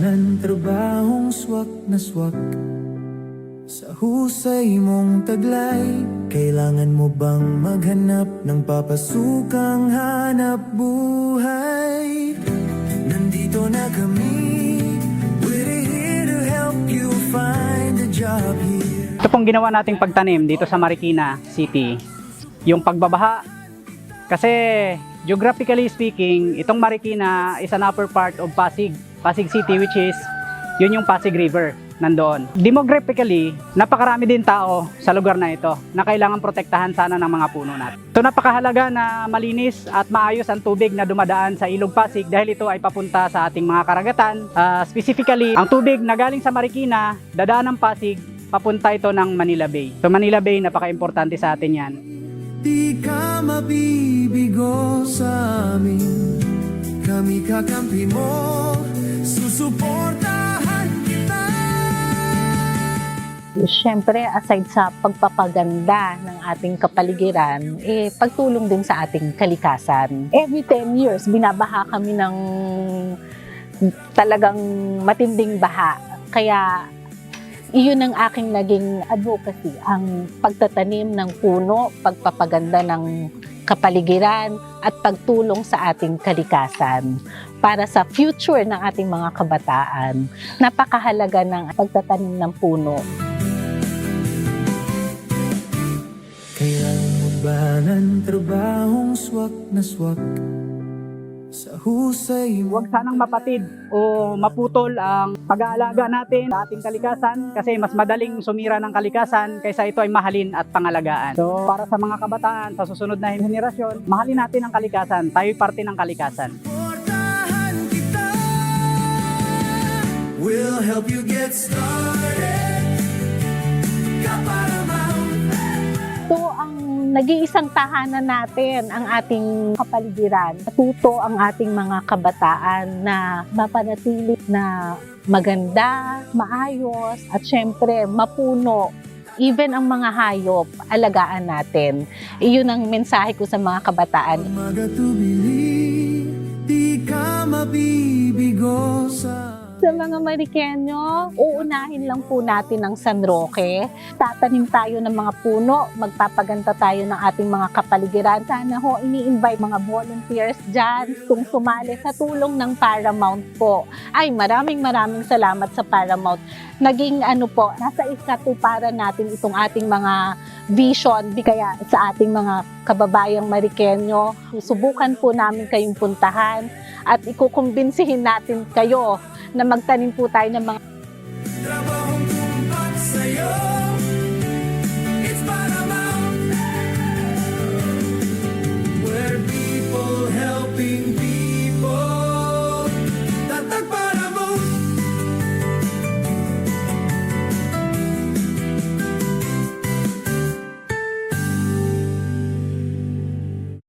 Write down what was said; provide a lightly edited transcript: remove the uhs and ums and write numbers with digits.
labanan, trabahong swak na swak. Sa husay mong taglay, kailangan mo bang maghanap ng papasukang hanap buhay? Nandito na kami, we're here to help you find a job here. Ito pong ginawa nating pagtanim dito sa Marikina City, yung pagbabaha. Kasi geographically speaking, itong Marikina is an upper part of Pasig City, which is yun yung Pasig River nandoon. Demographically, napakarami din tao sa lugar na ito na kailangan protektahan sana ng mga puno natin. Ito napakahalaga na malinis at maayos ang tubig na dumadaan sa Ilog Pasig dahil ito ay papunta sa ating mga karagatan. Specifically, ang tubig na galing sa Marikina, dadaan ng Pasig, papunta ito ng Manila Bay. So Manila Bay, napaka-importante sa atin yan. Di ka mabibigo sa amin, kami kakampi mo, susuportahan kita. Siyempre, aside sa pagpapaganda ng ating kapaligiran, pagtulong din sa ating kalikasan. Every 10 years, binabaha kami ng talagang matinding baha. Kaya, iyon ang aking naging advocacy, ang pagtatanim ng puno, pagpapaganda ng kapaligiran, at pagtulong sa ating kalikasan. Para sa future ng ating mga kabataan, napakahalaga ng pagtatanim ng puno. Kailangan mo ba ng trabahong swak na swak? Sa husay mo. Huwag sanang mapatid o maputol ang pag-aalaga natin sa ating kalikasan kasi mas madaling sumira ng kalikasan kaysa ito ay mahalin at pangalagaan. So para sa mga kabataan, sa susunod na henerasyon, mahalin natin ang kalikasan. Tayo'y parte ng kalikasan. Suportahan kita. We'll help you get started. Ito ang nag-iisang tahanan natin, ang ating kapaligiran. Matuto ang ating mga kabataan na mapanatili na maganda, maayos, at syempre mapuno. Even ang mga hayop, alagaan natin. Iyon ang mensahe ko sa mga kabataan. Magatubili, di ka mabibigo sa Sa mga Marikenyo, uunahin lang po natin ang San Roque. Tatanim tayo ng mga puno, magpapaganda tayo ng ating mga kapaligiran. Sana ho, ini-invite mga volunteers dyan kung sumali sa tulong ng Paramount po. Ay, maraming salamat sa Paramount. Naging nasa ikatuparan natin itong ating mga vision. Kaya sa ating mga kababayang Marikenyo, subukan po namin kayong puntahan at ikukumbinsihin natin kayo na magtanim po tayo ng mga trabahong tumpak sa'yo.